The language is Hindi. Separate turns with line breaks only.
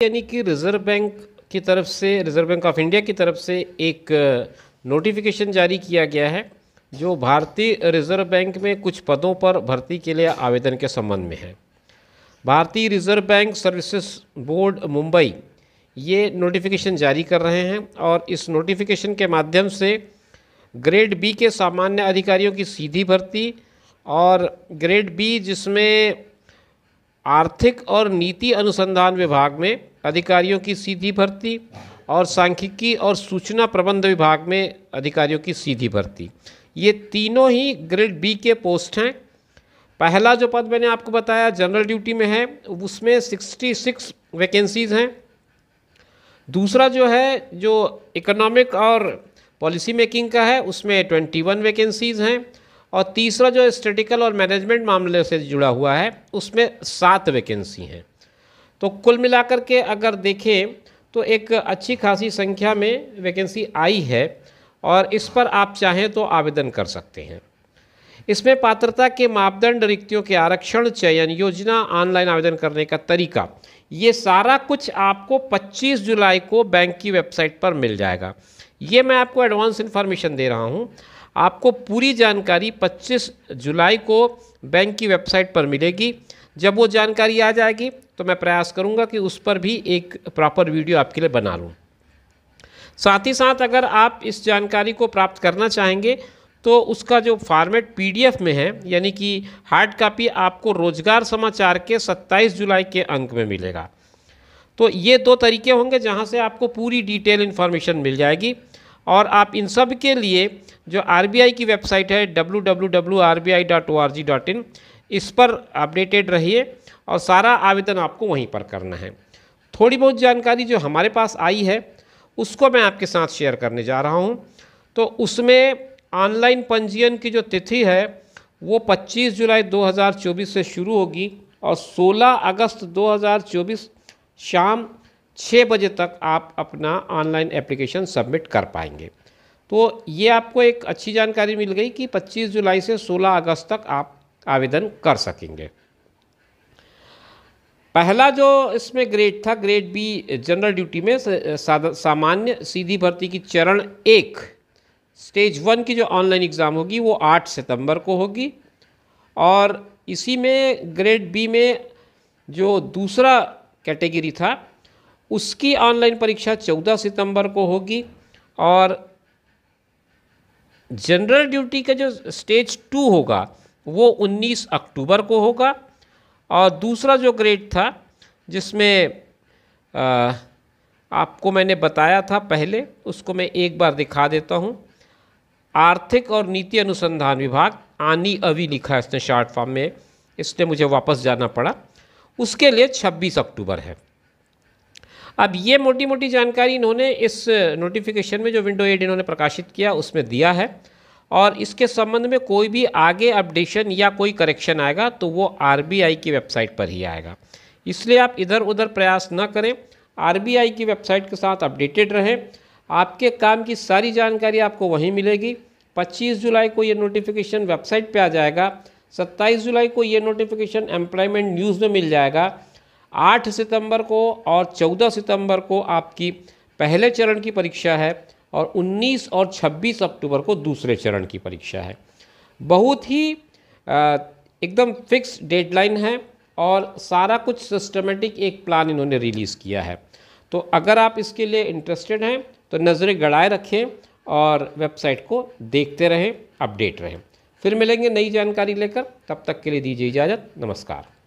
यानी कि रिज़र्व बैंक की तरफ से, रिज़र्व बैंक ऑफ इंडिया की तरफ से एक नोटिफिकेशन जारी किया गया है जो भारतीय रिज़र्व बैंक में कुछ पदों पर भर्ती के लिए आवेदन के संबंध में है। भारतीय reserve bank services board Mumbai ये नोटिफिकेशन जारी कर रहे हैं और इस नोटिफिकेशन के माध्यम से ग्रेड बी के सामान्य अधिकारियों की सीधी भर्ती और ग्रेड बी जिसमें आर्थिक और नीति अनुसंधान विभाग में अधिकारियों की सीधी भर्ती और सांख्यिकी और सूचना प्रबंध विभाग में अधिकारियों की सीधी भर्ती, ये तीनों ही ग्रेड बी के पोस्ट हैं। पहला जो पद मैंने आपको बताया जनरल ड्यूटी में है, उसमें 66 वैकेंसीज़ हैं। दूसरा जो है जो इकोनॉमिक और पॉलिसी मेकिंग का है उसमें 21 वैकेंसीज़ हैं और तीसरा जो स्टैटिस्टिकल और मैनेजमेंट मामले से जुड़ा हुआ है उसमें 7 वैकेंसी हैं। तो कुल मिलाकर के अगर देखें तो एक अच्छी खासी संख्या में वैकेंसी आई है और इस पर आप चाहें तो आवेदन कर सकते हैं। इसमें पात्रता के मापदंड, रिक्तियों के आरक्षण, चयन योजना, ऑनलाइन आवेदन करने का तरीका, ये सारा कुछ आपको 25 जुलाई को बैंक की वेबसाइट पर मिल जाएगा। ये मैं आपको एडवांस इन्फॉर्मेशन दे रहा हूँ। आपको पूरी जानकारी 25 जुलाई को बैंक की वेबसाइट पर मिलेगी। जब वो जानकारी आ जाएगी तो मैं प्रयास करूँगा कि उस पर भी एक प्रॉपर वीडियो आपके लिए बना लूँ। साथ ही साथ अगर आप इस जानकारी को प्राप्त करना चाहेंगे तो उसका जो फॉर्मेट PDF में है, यानी कि हार्ड कॉपी, आपको रोजगार समाचार के 27 जुलाई के अंक में मिलेगा। तो ये 2 तरीके होंगे जहां से आपको पूरी डिटेल इन्फॉर्मेशन मिल जाएगी और आप इन सब के लिए जो RBI की वेबसाइट है www.rbi.org.in, इस पर अपडेटेड रहिए और सारा आवेदन आपको वहीं पर करना है। थोड़ी बहुत जानकारी जो हमारे पास आई है उसको मैं आपके साथ शेयर करने जा रहा हूं। तो उसमें ऑनलाइन पंजीयन की जो तिथि है वो 25 जुलाई 2024 से शुरू होगी और 16 अगस्त 2024 शाम 6 बजे तक आप अपना ऑनलाइन एप्लीकेशन सबमिट कर पाएंगे। तो ये आपको एक अच्छी जानकारी मिल गई कि 25 जुलाई से 16 अगस्त तक आप आवेदन कर सकेंगे। पहला जो इसमें ग्रेड था, ग्रेड बी जनरल ड्यूटी में सामान्य सीधी भर्ती की चरण 1 स्टेज 1 की जो ऑनलाइन एग्ज़ाम होगी वो 8 सितंबर को होगी और इसी में ग्रेड बी में जो दूसरा कैटेगरी था उसकी ऑनलाइन परीक्षा 14 सितंबर को होगी और जनरल ड्यूटी का जो स्टेज 2 होगा वो 19 अक्टूबर को होगा। और दूसरा जो ग्रेड था जिसमें आपको मैंने बताया था पहले, उसको मैं एक बार दिखा देता हूँ। आर्थिक और नीति अनुसंधान विभाग, आनी अवी लिखा है इसने शॉर्ट फॉर्म में, इसलिए मुझे वापस जाना पड़ा, उसके लिए 26 अक्टूबर है। अब ये मोटी मोटी जानकारी इन्होंने इस नोटिफिकेशन में जो विंडो 8 इन्होंने प्रकाशित किया उसमें दिया है और इसके संबंध में कोई भी आगे अपडेशन या कोई करेक्शन आएगा तो वो RBI की वेबसाइट पर ही आएगा। इसलिए आप इधर उधर प्रयास न करें, RBI की वेबसाइट के साथ अपडेटेड रहें। आपके काम की सारी जानकारी आपको वहीं मिलेगी। 25 जुलाई को ये नोटिफिकेशन वेबसाइट पे आ जाएगा। 27 जुलाई को ये नोटिफिकेशन एम्प्लॉयमेंट न्यूज़ में मिल जाएगा। 8 सितंबर को और 14 सितंबर को आपकी पहले चरण की परीक्षा है और 19 और 26 अक्टूबर को दूसरे चरण की परीक्षा है। बहुत ही एकदम फिक्स डेडलाइन है और सारा कुछ सिस्टमेटिक एक प्लान इन्होंने रिलीज़ किया है। तो अगर आप इसके लिए इंटरेस्टेड हैं तो नज़रें गड़ाए रखें और वेबसाइट को देखते रहें, अपडेट रहें। फिर मिलेंगे नई जानकारी लेकर, तब तक के लिए दीजिए इजाज़त। नमस्कार।